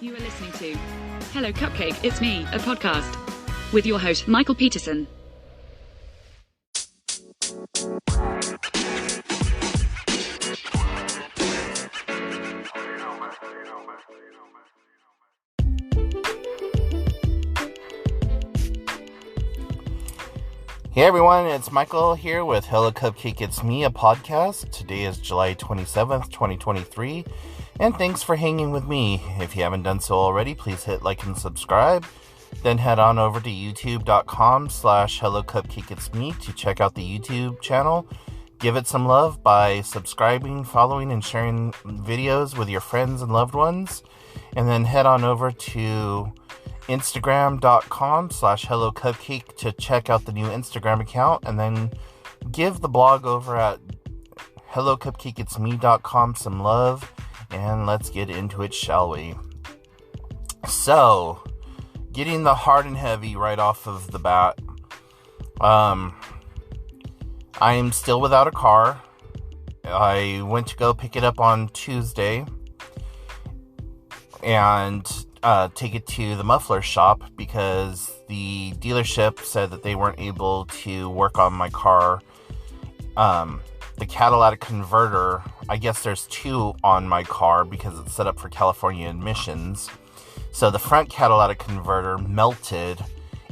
You are listening to Hello Cupcake, It's Me, a podcast with your host, Michael Peterson. Hey everyone, it's Michael here with Hello Cupcake, It's Me, a podcast. Today is July 27th, 2023, and thanks for hanging with me. If you haven't done so already, please hit like and subscribe. Then head on over to youtube.com/hellocupcakeitsme to check out the YouTube channel. Give it some love by subscribing, following, and sharing videos with your friends and loved ones. And then head on over to Instagram.com/hellocupcake to check out the new Instagram account, and then give the blog over at hellocupcakeitsme.com some love, and let's get into it, shall we? So, getting the hard and heavy right off of the bat, I am still without a car. I went to go pick it up on Tuesday and take it to the muffler shop because the dealership said that they weren't able to work on my car. The catalytic converter, I guess there's two on my car because it's set up for California emissions. So the front catalytic converter melted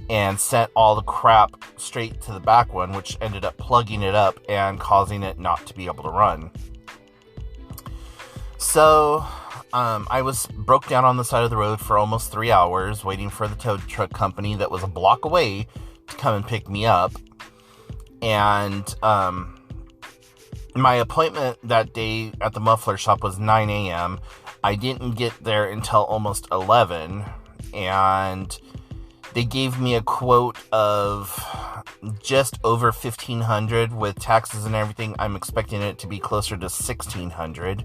and sent all the crap straight to the back one, which ended up plugging it up and causing it not to be able to run. So I was broke down on the side of the road for almost 3 hours waiting for the tow truck company that was a block away to come and pick me up. And my appointment that day at the muffler shop was 9 a.m. I didn't get there until almost 11, and they gave me a quote of just over $1,500 with taxes and everything. I'm expecting it to be closer to $1,600.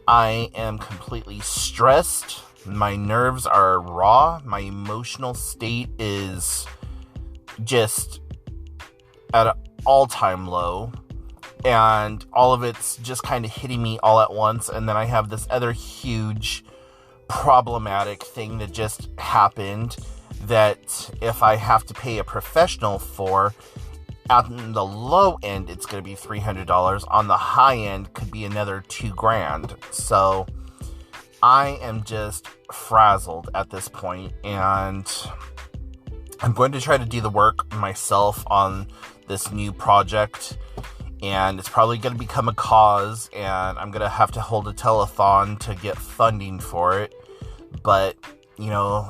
I am completely stressed. My nerves are raw. My emotional state is just at an all-time low. And all of it's just kind of hitting me all at once. And then I have this other huge problematic thing that just happened that if I have to pay a professional for, on the low end, it's going to be $300. On the high end, could be another $2,000. So I am just frazzled at this point, and I'm going to try to do the work myself on this new project, and it's probably going to become a cause, and I'm going to have to hold a telethon to get funding for it. But, you know,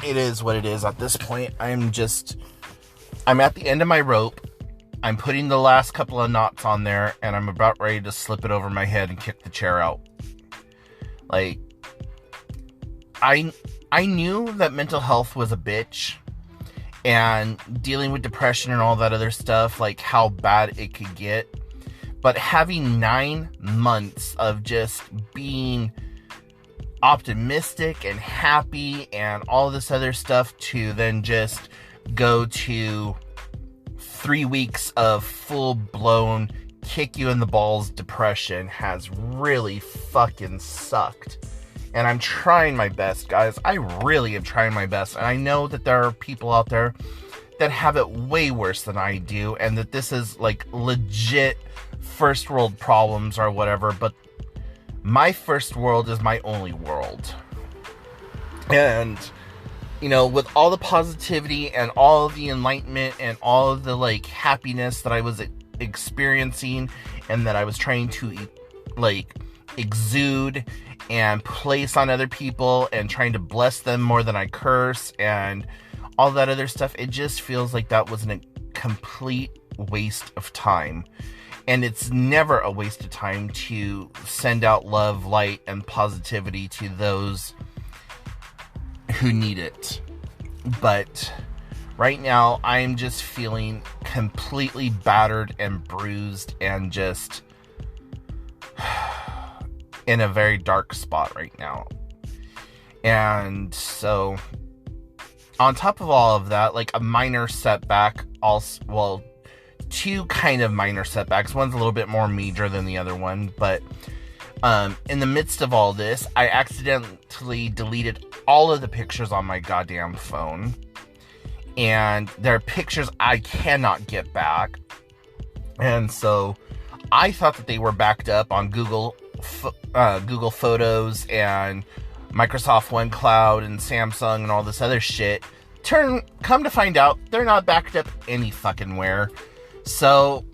it is what it is at this point. I'm at the end of my rope. I'm putting the last couple of knots on there, and I'm about ready to slip it over my head and kick the chair out. Like, I knew that mental health was a bitch, and dealing with depression and all that other stuff, like how bad it could get. But having 9 months of just being optimistic and happy and all this other stuff to then just go to 3 weeks of full-blown kick you in the balls depression has really fucking sucked. And I'm trying my best, guys. I really am trying my best. And I know that there are people out there that have it way worse than I do, and that this is like legit first world problems or whatever, but my first world is my only world. And you know, with all the positivity and all of the enlightenment and all of the, like, happiness that I was experiencing and that I was trying to, like, exude and place on other people and trying to bless them more than I curse and all that other stuff, it just feels like that was a complete waste of time. And it's never a waste of time to send out love, light, and positivity to those who need it. But right now I'm just feeling completely battered and bruised and just in a very dark spot right now. And so on top of all of that, like a minor setback, also, well, two kind of minor setbacks. One's a little bit more major than the other one, but In the midst of all this, I accidentally deleted all of the pictures on my goddamn phone. And there are pictures I cannot get back. And so I thought that they were backed up on Google Photos and Microsoft OneCloud and Samsung and all this other shit. Come to find out, they're not backed up any fucking where. So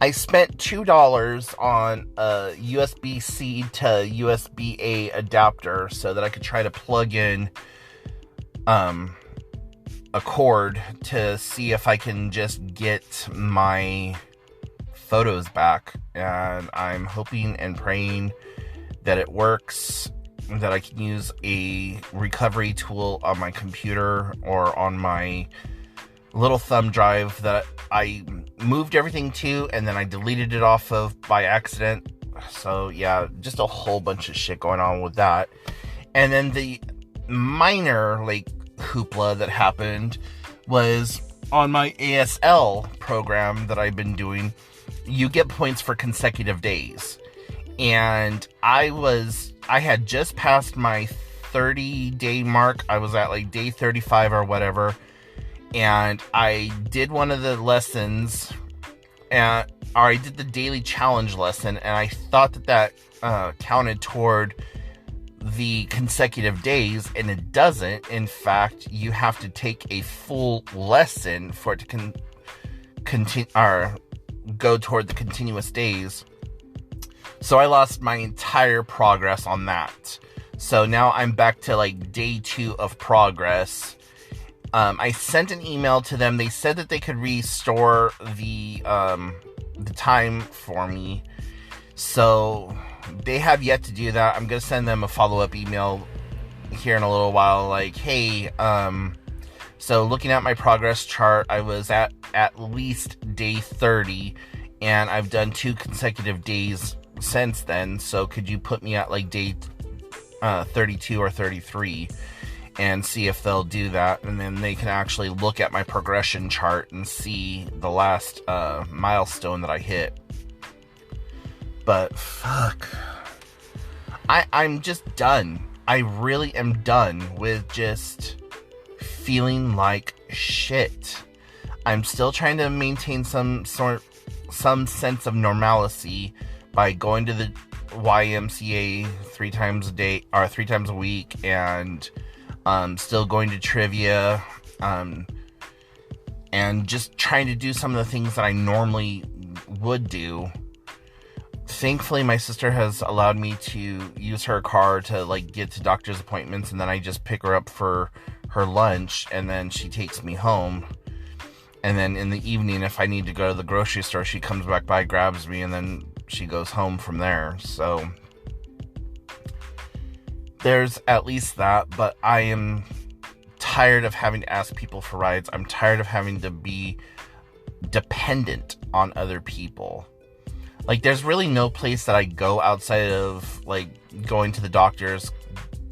I spent $2 on a USB-C to USB-A adapter so that I could try to plug in a cord to see if I can just get my photos back. And I'm hoping and praying that it works, that I can use a recovery tool on my computer or on my little thumb drive that I moved everything to and then I deleted it off of by accident. So yeah, just a whole bunch of shit going on with that. And then the minor hoopla that happened was on my ASL program that I've been doing. You get points for consecutive days, and I had just passed my 30-day mark. I was at day 35 or whatever, and I did one of the lessons, or I did the daily challenge lesson, and I thought that counted toward the consecutive days, and it doesn't. In fact, you have to take a full lesson for it to continue or go toward the continuous days. So I lost my entire progress on that. So now I'm back to day 2 of progress. I sent an email to them. They said that they could restore the time for me. So they have yet to do that. I'm going to send them a follow-up email here in a little while. Hey, so looking at my progress chart, I was at least day 30, and I've done 2 consecutive days since then. So could you put me at day 32 or 33 and see if they'll do that? And then they can actually look at my progression chart and see the last milestone that I hit. But fuck, I'm just done. I really am done with just feeling like shit. I'm still trying to maintain some sense of normalcy by going to the YMCA 3 times a day or 3 times a week, and still going to trivia, and just trying to do some of the things that I normally would do. Thankfully, my sister has allowed me to use her car to get to doctor's appointments, and then I just pick her up for her lunch, and then she takes me home. And then in the evening, if I need to go to the grocery store, she comes back by, grabs me, and then she goes home from there. So there's at least that. But I am tired of having to ask people for rides. I'm tired of having to be dependent on other people. There's really no place that I go outside of going to the doctor's,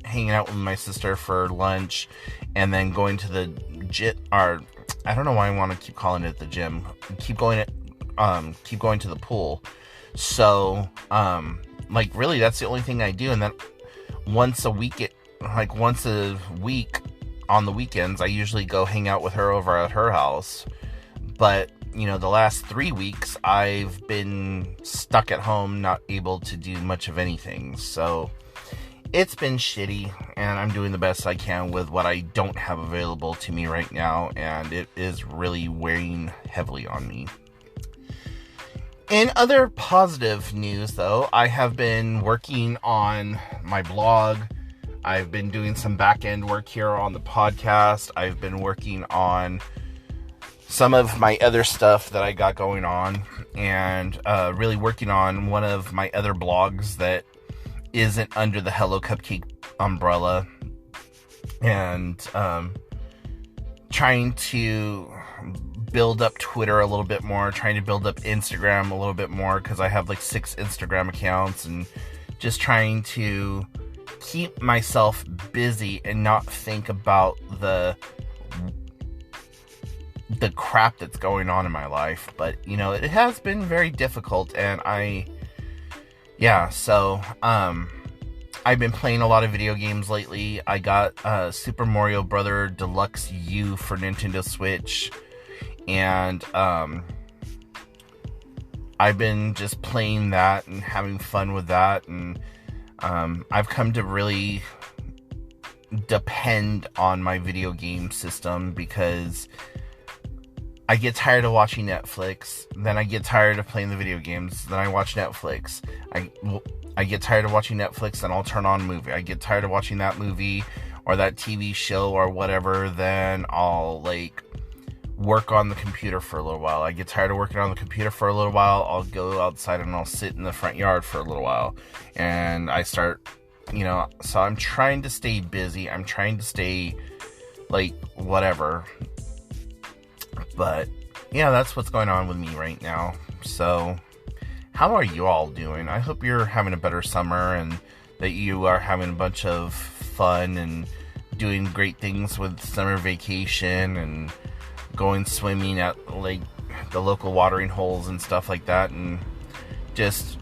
hanging out with my sister for lunch, and then going to the gym. Or I don't know why I want to keep calling it the gym. Keep going to the pool. So really, that's the only thing I do. And then once a week on the weekends, I usually go hang out with her over at her house. But the last 3 weeks, I've been stuck at home, not able to do much of anything. So it's been shitty, and I'm doing the best I can with what I don't have available to me right now, and it is really weighing heavily on me. In other positive news, though, I have been working on my blog. I've been doing some back-end work here on the podcast. I've been working on some of my other stuff that I got going on, and really working on one of my other blogs that isn't under the Hello Cupcake umbrella, and trying to build up Twitter a little bit more, trying to build up Instagram a little bit more, because I have 6 Instagram accounts, and just trying to keep myself busy and not think about the crap that's going on in my life. But it has been very difficult, and I yeah, so, I've been playing a lot of video games lately. I got Super Mario Brother Deluxe U for Nintendo Switch, and I've been just playing that and having fun with that, and I've come to really depend on my video game system because I get tired of watching Netflix, then I get tired of playing the video games, then I watch Netflix. I get tired of watching Netflix, then I'll turn on a movie. I get tired of watching that movie or that TV show or whatever, then I'll, like, work on the computer for a little while. I get tired of working on the computer for a little while, I'll go outside and I'll sit in the front yard for a little while. And I start, so I'm trying to stay busy. I'm trying to stay, like, whatever. But, yeah, that's what's going on with me right now. So, how are you all doing? I hope you're having a better summer and that you are having a bunch of fun and doing great things with summer vacation and going swimming at, like, the local watering holes and stuff like that, and just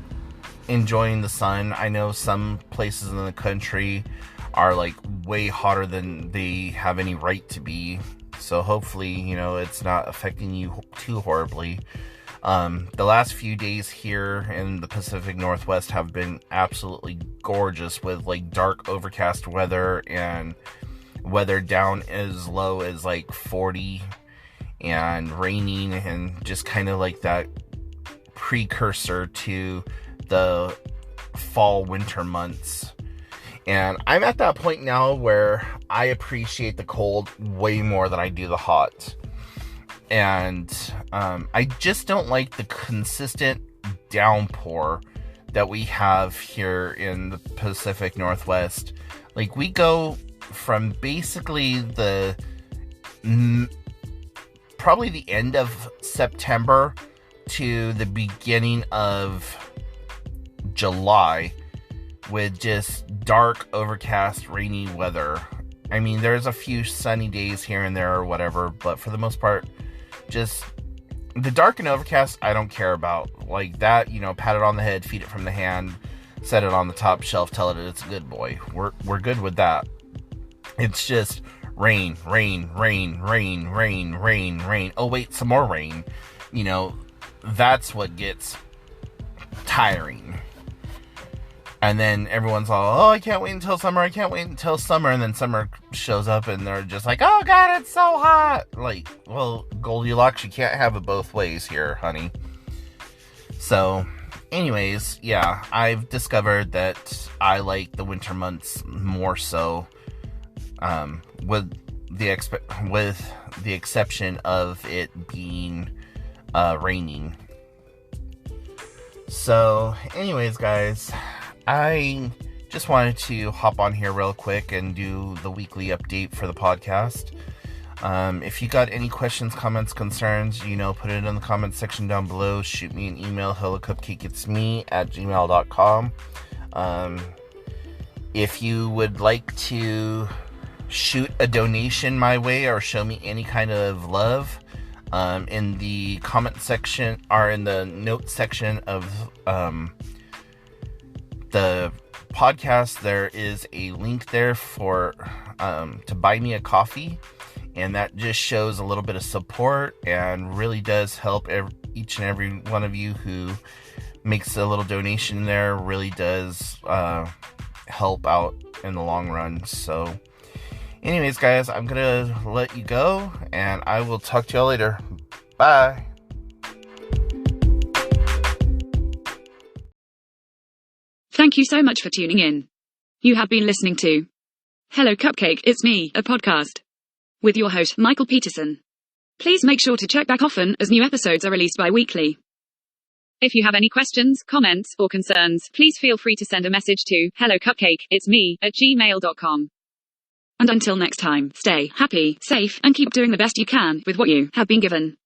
enjoying the sun. I know some places in the country are, like, way hotter than they have any right to be, so hopefully, it's not affecting you too horribly. The last few days here in the Pacific Northwest have been absolutely gorgeous with, like, dark overcast weather and weather down as low as, like, 40 and raining, and just kind of like that precursor to the fall winter months. And I'm at that point now where I appreciate the cold way more than I do the hot. And I just don't like the consistent downpour that we have here in the Pacific Northwest. Like, we go from basically probably the end of September to the beginning of July with just dark, overcast, rainy weather. I mean, there's a few sunny days here and there or whatever, but for the most part, just the dark and overcast, I don't care about. Like that, pat it on the head, feed it from the hand, set it on the top shelf, tell it it's a good boy. We're good with that. It's just rain. Oh, wait, some more rain. That's what gets tiring. And then everyone's all, I can't wait until summer. And then summer shows up and they're just like, oh God, it's so hot. Like, well, Goldilocks, you can't have it both ways here, honey. So, anyways, yeah, I've discovered that I like the winter months more so, with the exception of it being raining. So, anyways, guys, I just wanted to hop on here real quick and do the weekly update for the podcast. If you got any questions, comments, concerns, put it in the comments section down below. Shoot me an email, hellocupcakeitsme @gmail.com. If you would like to shoot a donation my way or show me any kind of love, in the comment section or in the notes section of the podcast, there is a link there for to buy me a coffee, and that just shows a little bit of support and really does help each and every one of you who makes a little donation there. Really does help out in the long run. So anyways, guys, I'm gonna let you go, and I will talk to y'all later. Bye. Thank you so much for tuning in. You have been listening to Hello Cupcake, It's Me, a podcast with your host, Michael Peterson. Please make sure to check back often as new episodes are released bi-weekly. If you have any questions, comments, or concerns, please feel free to send a message to hellocupcakeitsme @gmail.com. And until next time, stay happy, safe, and keep doing the best you can with what you have been given.